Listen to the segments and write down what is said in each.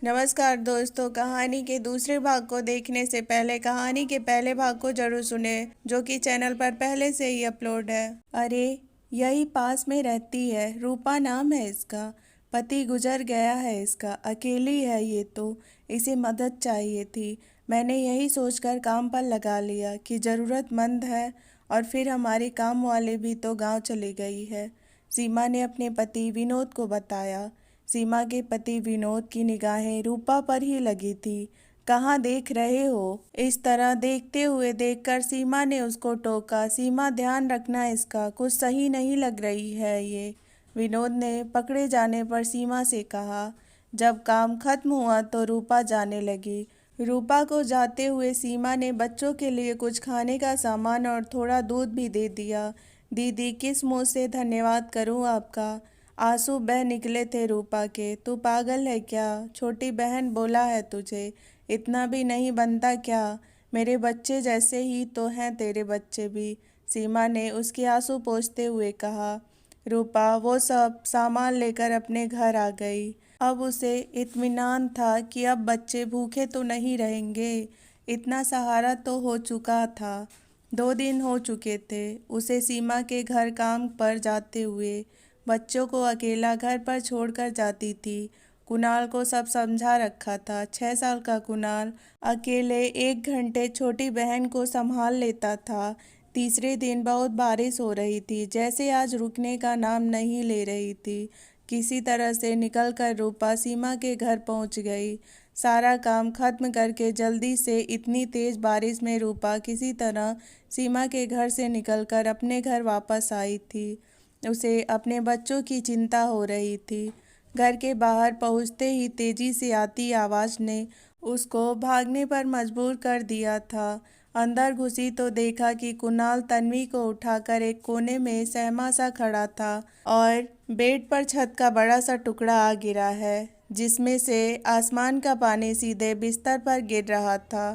नमस्कार दोस्तों, कहानी के दूसरे भाग को देखने से पहले कहानी के पहले भाग को जरूर सुने, जो कि चैनल पर पहले से ही अपलोड है। अरे, यही पास में रहती है, रूपा नाम है इसका। पति गुजर गया है इसका, अकेली है ये तो। इसे मदद चाहिए थी। मैंने यही सोचकर काम पर लगा लिया कि ज़रूरतमंद है। और फिर हमारे काम वाले भी तो गांव चली गई है। सीमा ने अपने पति विनोद को बताया। सीमा के पति विनोद की निगाहें रूपा पर ही लगी थी। कहाँ देख रहे हो? इस तरह देखते हुए देखकर सीमा ने उसको टोका। सीमा, ध्यान रखना, इसका कुछ सही नहीं लग रही है ये। विनोद ने पकड़े जाने पर सीमा से कहा। जब काम खत्म हुआ तो रूपा जाने लगी। रूपा को जाते हुए सीमा ने बच्चों के लिए कुछ खाने का सामान और थोड़ा दूध भी दे दिया। दीदी, किस मुंह से धन्यवाद करूं आपका? आंसू बह निकले थे रूपा के। तू पागल है क्या? छोटी बहन बोला है तुझे, इतना भी नहीं बनता क्या? मेरे बच्चे जैसे ही तो हैं तेरे बच्चे भी, सीमा ने उसके आंसू पोंछते हुए कहा। रूपा वो सब सामान लेकर अपने घर आ गई। अब उसे इत्मीनान था कि अब बच्चे भूखे तो नहीं रहेंगे। इतना सहारा तो हो चुका था। 2 दिन हो चुके थे उसे सीमा के घर काम पर जाते हुए। बच्चों को अकेला घर पर छोड़कर जाती थी। कुणाल को सब समझा रखा था। 6 साल का कुणाल अकेले 1 घंटे छोटी बहन को संभाल लेता था। तीसरे दिन बहुत बारिश हो रही थी, जैसे आज रुकने का नाम नहीं ले रही थी। किसी तरह से निकलकर रूपा सीमा के घर पहुंच गई। सारा काम खत्म करके जल्दी से इतनी तेज बारिश में रूपा किसी तरह सीमा के घर से निकलकर अपने घर वापस आई थी। उसे अपने बच्चों की चिंता हो रही थी। घर के बाहर पहुंचते ही तेजी से आती आवाज ने उसको भागने पर मजबूर कर दिया था। अंदर घुसी तो देखा कि कुणाल तन्वी को उठाकर एक कोने में सहमा सा खड़ा था और बेड पर छत का बड़ा सा टुकड़ा आ गिरा है, जिसमें से आसमान का पानी सीधे बिस्तर पर गिर रहा था।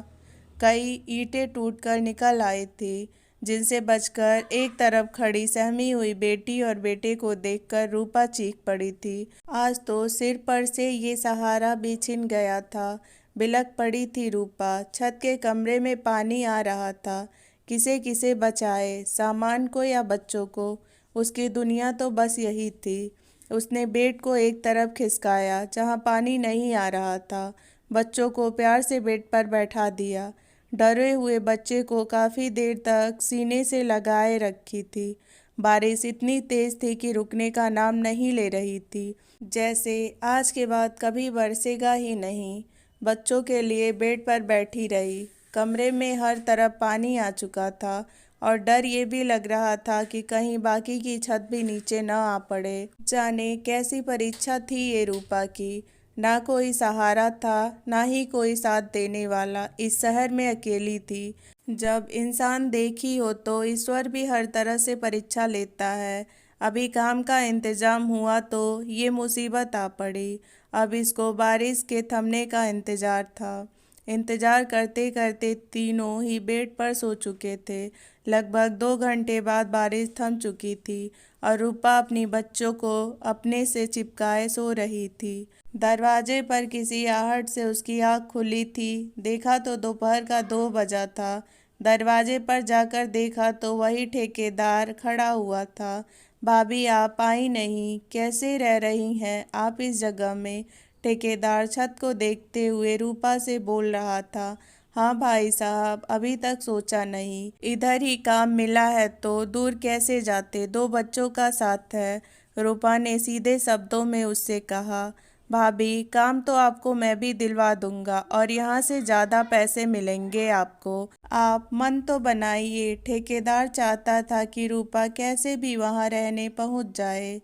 कई ईंटें टूटकर निकल आई थी, जिनसे बचकर एक तरफ खड़ी सहमी हुई बेटी और बेटे को देखकर रूपा चीख पड़ी थी। आज तो सिर पर से ये सहारा भी छिन गया था। बिलख पड़ी थी रूपा। छत के कमरे में पानी आ रहा था। किसे किसे बचाए, सामान को या बच्चों को? उसकी दुनिया तो बस यही थी। उसने बेड को एक तरफ खिसकाया जहाँ पानी नहीं आ रहा था। बच्चों को प्यार से बेड पर बैठा दिया। डरे हुए बच्चे को काफ़ी देर तक सीने से लगाए रखी थी। बारिश इतनी तेज थी कि रुकने का नाम नहीं ले रही थी, जैसे आज के बाद कभी बरसेगा ही नहीं। बच्चों के लिए बेड पर बैठी रही। कमरे में हर तरफ पानी आ चुका था और डर ये भी लग रहा था कि कहीं बाकी की छत भी नीचे न आ पड़े। जाने कैसी परीक्षा थी ये रूपा की। ना कोई सहारा था, ना ही कोई साथ देने वाला। इस शहर में अकेली थी। जब इंसान देखी हो तो ईश्वर भी हर तरह से परीक्षा लेता है। अभी काम का इंतजाम हुआ तो ये मुसीबत आ पड़ी। अब इसको बारिश के थमने का इंतजार था। इंतजार करते करते तीनों ही बेड पर सो चुके थे। लगभग 2 घंटे बाद बारिश थम चुकी थी और रूपा अपनी बच्चों को अपने से चिपकाए सो रही थी। दरवाजे पर किसी आहट से उसकी आँख खुली थी। देखा तो दोपहर का 2 बजा था। दरवाजे पर जाकर देखा तो वही ठेकेदार खड़ा हुआ था। भाभी, आप आई नहीं? कैसे रह रही हैं आप इस जगह में? ठेकेदार छत को देखते हुए रूपा से बोल रहा था। हाँ भाई साहब, अभी तक सोचा नहीं। इधर ही काम मिला है तो दूर कैसे जाते, 2 बच्चों का साथ है। रूपा ने सीधे शब्दों में उससे कहा। भाभी, काम तो आपको मैं भी दिलवा दूंगा और यहाँ से ज़्यादा पैसे मिलेंगे आपको। आप मन तो बनाइए। ठेकेदार चाहता था कि रूपा कैसे भी वहाँ रहने पहुँच जाए।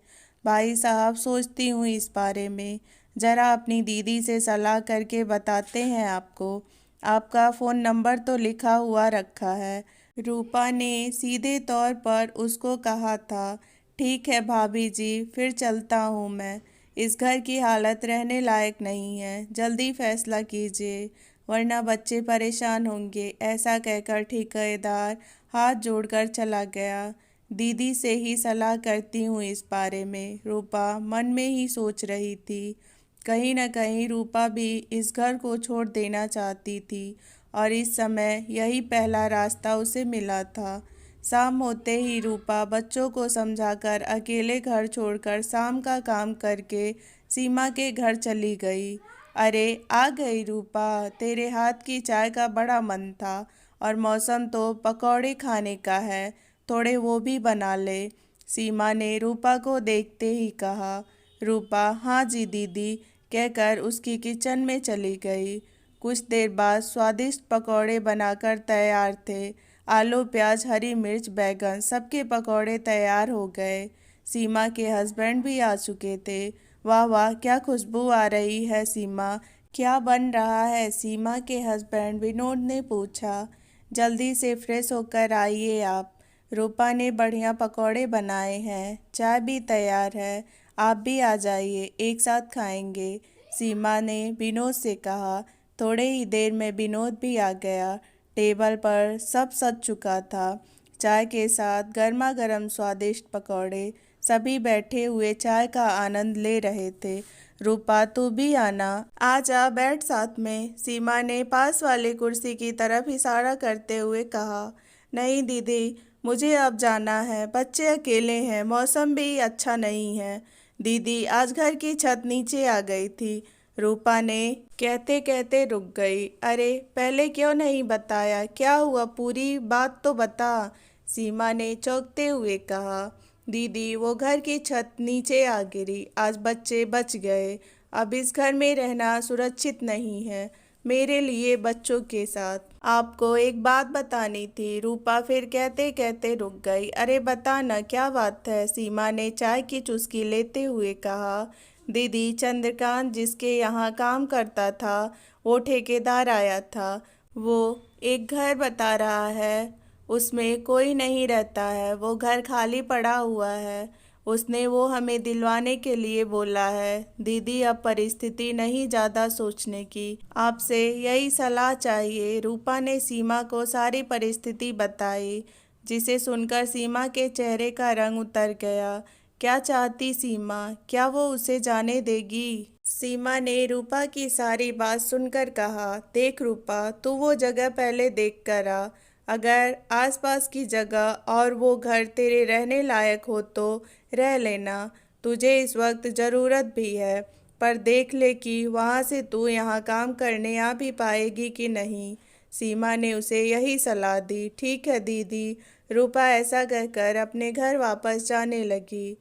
भाई साहब, सोचती हूँ इस बारे में। ज़रा अपनी दीदी से सलाह करके बताते हैं आपको। आपका फ़ोन नंबर तो लिखा हुआ रखा है, रूपा ने सीधे तौर पर उसको कहा था। ठीक है भाभी जी, फिर चलता हूँ मैं। इस घर की हालत रहने लायक नहीं है। जल्दी फैसला कीजिए, वरना बच्चे परेशान होंगे। ऐसा कहकर ठेकेदार हाथ जोड़कर चला गया। दीदी से ही सलाह करती हूँ इस बारे में, रूपा मन में ही सोच रही थी। कहीं न कहीं रूपा भी इस घर को छोड़ देना चाहती थी और इस समय यही पहला रास्ता उसे मिला था। शाम होते ही रूपा बच्चों को समझाकर अकेले घर छोड़कर शाम का काम करके सीमा के घर चली गई। अरे आ गई रूपा, तेरे हाथ की चाय का बड़ा मन था और मौसम तो पकौड़े खाने का है, थोड़े वो भी बना ले। सीमा ने रूपा को देखते ही कहा। रूपा हाँ जी दीदी कहकर उसकी किचन में चली गई। कुछ देर बाद स्वादिष्ट पकौड़े बनाकर तैयार थे। आलू प्याज हरी मिर्च बैगन सबके पकौड़े तैयार हो गए। सीमा के हस्बैंड भी आ चुके थे। वाह वाह क्या खुशबू आ रही है सीमा, क्या बन रहा है? सीमा के हस्बैंड विनोद ने पूछा। जल्दी से फ्रेश होकर आइए आप, रूपा ने बढ़िया पकौड़े बनाए हैं, चाय भी तैयार है, आप भी आ जाइए, एक साथ खाएंगे, सीमा ने विनोद से कहा। थोड़े ही देर में विनोद भी आ गया। टेबल पर सब सज चुका था, चाय के साथ गर्मा गर्म स्वादिष्ट पकौड़े। सभी बैठे हुए चाय का आनंद ले रहे थे। रूपा तू भी आना, आ जा बैठ साथ में, सीमा ने पास वाली कुर्सी की तरफ इशारा करते हुए कहा। नहीं दीदी, मुझे अब जाना है, बच्चे अकेले हैं, मौसम भी अच्छा नहीं है। दीदी आज घर की छत नीचे आ गई थी, रूपा ने कहते कहते रुक गई। अरे पहले क्यों नहीं बताया, क्या हुआ पूरी बात तो बता, सीमा ने चौंकते हुए कहा। दीदी वो घर की छत नीचे आ गिरी, आज बच्चे बच गए। अब इस घर में रहना सुरक्षित नहीं है मेरे लिए, बच्चों के साथ। आपको एक बात बतानी थी, रूपा फिर कहते कहते रुक गई। अरे बता ना क्या बात है, सीमा ने चाय की चुस्की लेते हुए कहा। दीदी चंद्रकांत जिसके यहाँ काम करता था वो ठेकेदार आया था, वो एक घर बता रहा है, उसमें कोई नहीं रहता है, वो घर खाली पड़ा हुआ है, उसने वो हमें दिलवाने के लिए बोला है। दीदी अब परिस्थिति नहीं ज़्यादा सोचने की, आपसे यही सलाह चाहिए। रूपा ने सीमा को सारी परिस्थिति बताई, जिसे सुनकर सीमा के चेहरे का रंग उतर गया। क्या चाहती सीमा, क्या वो उसे जाने देगी? सीमा ने रूपा की सारी बात सुनकर कहा। देख रूपा, तू वो जगह पहले देख कर आ, अगर आसपास की जगह और वो घर तेरे रहने लायक हो तो रह लेना, तुझे इस वक्त ज़रूरत भी है, पर देख ले कि वहाँ से तू यहाँ काम करने आ भी पाएगी कि नहीं। सीमा ने उसे यही सलाह दी। ठीक है दीदी, रूपा ऐसा कहकर अपने घर वापस जाने लगी।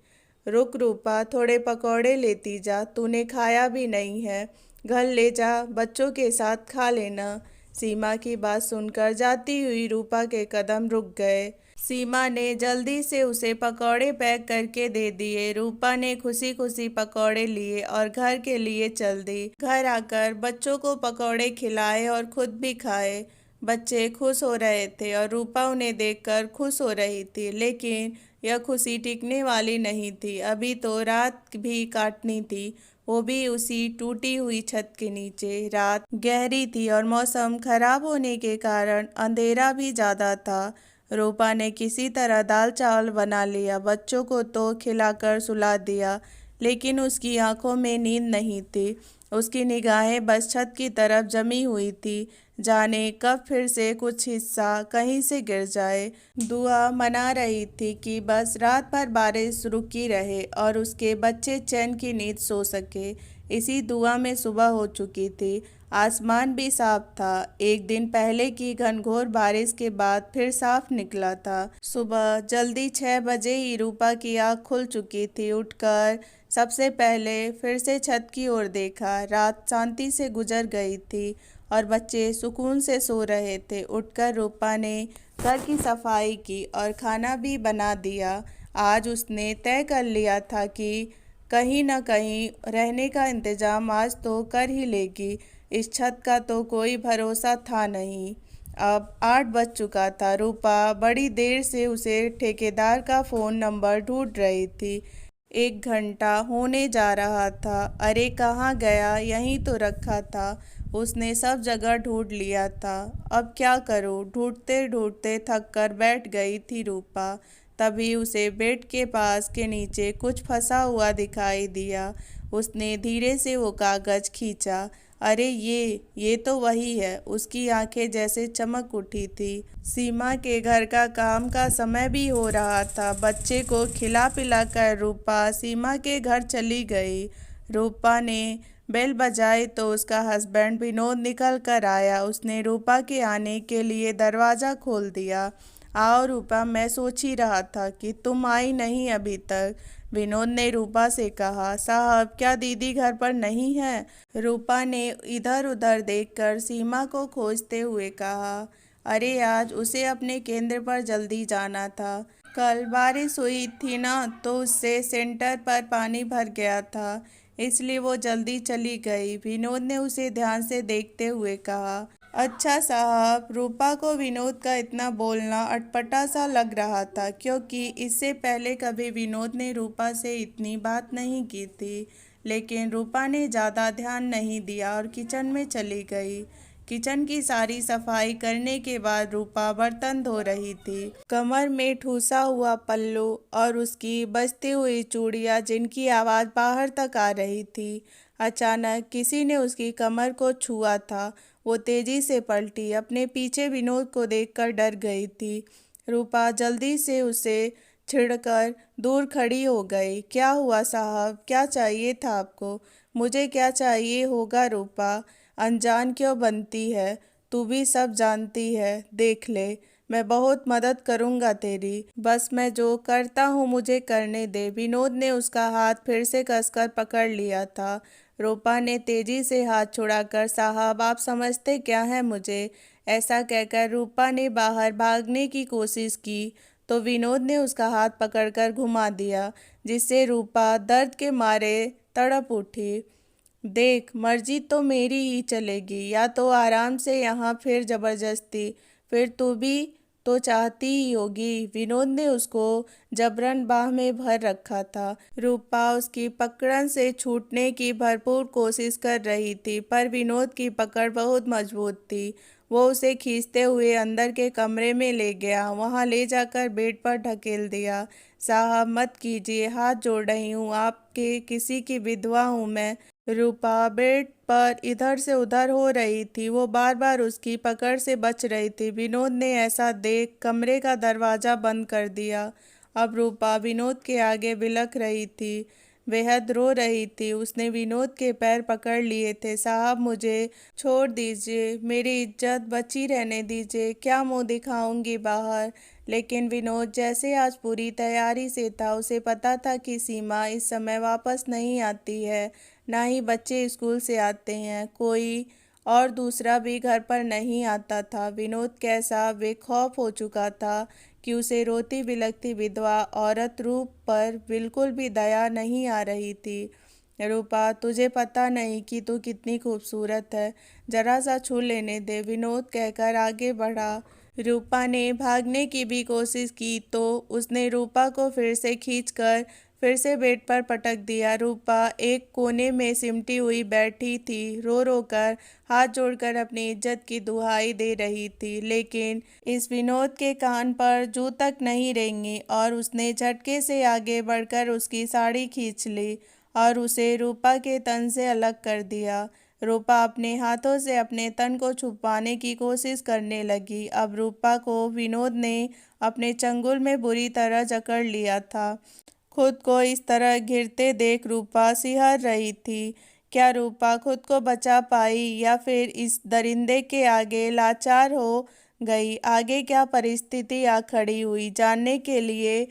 रुक रूपा, थोड़े पकौड़े लेती जा, तूने खाया भी नहीं है, घर ले जा, बच्चों के साथ खा लेना। सीमा की बात सुनकर जाती हुई रूपा के कदम रुक गए। सीमा ने जल्दी से उसे पकौड़े पैक करके दे दिए। रूपा ने खुशी खुशी पकौड़े लिए और घर के लिए चल दी। घर आकर बच्चों को पकौड़े खिलाए और खुद भी खाए। बच्चे खुश हो रहे थे और रूपा उन्हें देखकर खुश हो रही थी, लेकिन यह खुशी टिकने वाली नहीं थी। अभी तो रात भी काटनी थी, वो भी उसी टूटी हुई छत के नीचे। रात गहरी थी और मौसम खराब होने के कारण अंधेरा भी ज़्यादा था। रूपा ने किसी तरह दाल चावल बना लिया, बच्चों को तो खिलाकर सुला दिया, लेकिन उसकी आंखों में नींद नहीं थी। उसकी निगाहें बस छत की तरफ जमी हुई थी, जाने कब फिर से कुछ हिस्सा कहीं से गिर जाए। दुआ मना रही थी कि बस रात भर बारिश रुकी रहे और उसके बच्चे चैन की नींद सो सके। इसी दुआ में सुबह हो चुकी थी, आसमान भी साफ था। एक दिन पहले की घनघोर बारिश के बाद फिर साफ निकला था। सुबह जल्दी 6 बजे ही रूपा की आँख खुल चुकी थी। उठकर सबसे पहले फिर से छत की ओर देखा। रात शांति से गुजर गई थी और बच्चे सुकून से सो रहे थे। उठकर रूपा ने घर की सफाई की और खाना भी बना दिया। आज उसने तय कर लिया था कि कहीं न कहीं रहने का इंतज़ाम आज तो कर ही लेगी। इस छत का तो कोई भरोसा था नहीं। अब 8 बज चुका था। रूपा बड़ी देर से उसे ठेकेदार का फ़ोन नंबर ढूंढ रही थी। 1 घंटा होने जा रहा था। अरे कहाँ गया, यहीं तो रखा था, उसने सब जगह ढूंढ लिया था। अब क्या करूं, ढूंढते ढूंढते थक कर बैठ गई थी रूपा। तभी उसे बेड के पास के नीचे कुछ फंसा हुआ दिखाई दिया। उसने धीरे से वो कागज खींचा। अरे ये तो वही है। उसकी आंखें जैसे चमक उठी थी। सीमा के घर का काम का समय भी हो रहा था। बच्चे को खिला पिला कर रूपा सीमा के घर चली गई। रूपा ने बेल बजाई तो उसका हस्बैंड विनोद निकल कर आया। उसने रूपा के आने के लिए दरवाज़ा खोल दिया। आओ रूपा, मैं सोच ही रहा था कि तुम आई नहीं अभी तक। विनोद ने रूपा से कहा। साहब, क्या दीदी घर पर नहीं है? रूपा ने इधर उधर देखकर सीमा को खोजते हुए कहा। अरे आज उसे अपने केंद्र पर जल्दी जाना था। कल बारिश हुई थी ना, तो उससे सेंटर पर पानी भर गया था, इसलिए वो जल्दी चली गई। विनोद ने उसे ध्यान से देखते हुए कहा। अच्छा साहब। रूपा को विनोद का इतना बोलना अटपटा सा लग रहा था, क्योंकि इससे पहले कभी विनोद ने रूपा से इतनी बात नहीं की थी। लेकिन रूपा ने ज़्यादा ध्यान नहीं दिया और किचन में चली गई। किचन की सारी सफाई करने के बाद रूपा बर्तन धो रही थी। कमर में ठूसा हुआ पल्लू और उसकी बजती हुई चूड़ियाँ, जिनकी आवाज़ बाहर तक आ रही थी। अचानक किसी ने उसकी कमर को छुआ था। वो तेजी से पलटी। अपने पीछे विनोद को देखकर डर गई थी। रूपा जल्दी से उसे छिड़कर दूर खड़ी हो गई। क्या हुआ साहब? क्या चाहिए था आपको? मुझे क्या चाहिए होगा रूपा? अनजान क्यों बनती है? तू भी सब जानती है। देख ले, मैं बहुत मदद करूंगा तेरी। बस मैं जो करता हूँ मुझे करने दे। विनोद ने उसका हाथ फिर से कसकर पकड़ लिया था। रूपा ने तेजी से हाथ छुड़ाकर, साहब आप समझते क्या हैं मुझे? ऐसा कहकर रूपा ने बाहर भागने की कोशिश की तो विनोद ने उसका हाथ पकड़कर घुमा दिया, जिससे रूपा दर्द के मारे तड़प उठी। देख, मर्जी तो मेरी ही चलेगी, या तो आराम से यहाँ फिर जबरदस्ती। फिर तू भी तो चाहती ही होगी। विनोद ने उसको जबरन बाह में भर रखा था। रूपा उसकी पकड़न से छूटने की भरपूर कोशिश कर रही थी, पर विनोद की पकड़ बहुत मजबूत थी। वो उसे खींचते हुए अंदर के कमरे में ले गया। वहाँ ले जाकर बेड पर ढकेल दिया। साहब मत कीजिए, हाथ जोड़ रही हूँ, आपके किसी की विधवा हूँ मैं। रूपा बेड पर इधर से उधर हो रही थी। वो बार बार उसकी पकड़ से बच रही थी। विनोद ने ऐसा देख कमरे का दरवाज़ा बंद कर दिया। अब रूपा विनोद के आगे बिलख रही थी, बेहद रो रही थी। उसने विनोद के पैर पकड़ लिए थे। साहब मुझे छोड़ दीजिए, मेरी इज्जत बची रहने दीजिए, क्या मुंह दिखाऊंगी बाहर? लेकिन विनोद जैसे आज पूरी तैयारी से था। उसे पता था कि सीमा इस समय वापस नहीं आती है, ना ही बच्चे स्कूल से आते हैं। कोई और दूसरा भी घर पर नहीं आता था। विनोद कैसा बेखौफ हो चुका था कि उसे रोती बिलखती विधवा औरत रूप पर बिल्कुल भी दया नहीं आ रही थी। रूपा, तुझे पता नहीं कि तू कितनी खूबसूरत है, जरा सा छू लेने दे, विनोद कहकर आगे बढ़ा। रूपा ने भागने की भी कोशिश की तो उसने रूपा को फिर से खींचकर फिर से बेड पर पटक दिया। रूपा एक कोने में सिमटी हुई बैठी थी, रो रो कर हाथ जोड़कर अपनी इज्जत की दुहाई दे रही थी। लेकिन इस विनोद के कान पर जू तक नहीं रेंगी और उसने झटके से आगे बढ़कर उसकी साड़ी खींच ली और उसे रूपा के तन से अलग कर दिया। रूपा अपने हाथों से अपने तन को छुपाने की कोशिश करने लगी। अब रूपा को विनोद ने अपने चंगुल में बुरी तरह जकड़ लिया था। खुद को इस तरह घिरते देख रूपा सिहर रही थी। क्या रूपा खुद को बचा पाई या फिर इस दरिंदे के आगे लाचार हो गई? आगे क्या परिस्थिति आ खड़ी हुई, जानने के लिए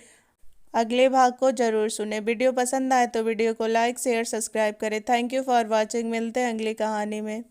अगले भाग को जरूर सुने। वीडियो पसंद आए तो वीडियो को लाइक शेयर सब्सक्राइब करें। Thank you for watching. मिलते हैं अगली कहानी में।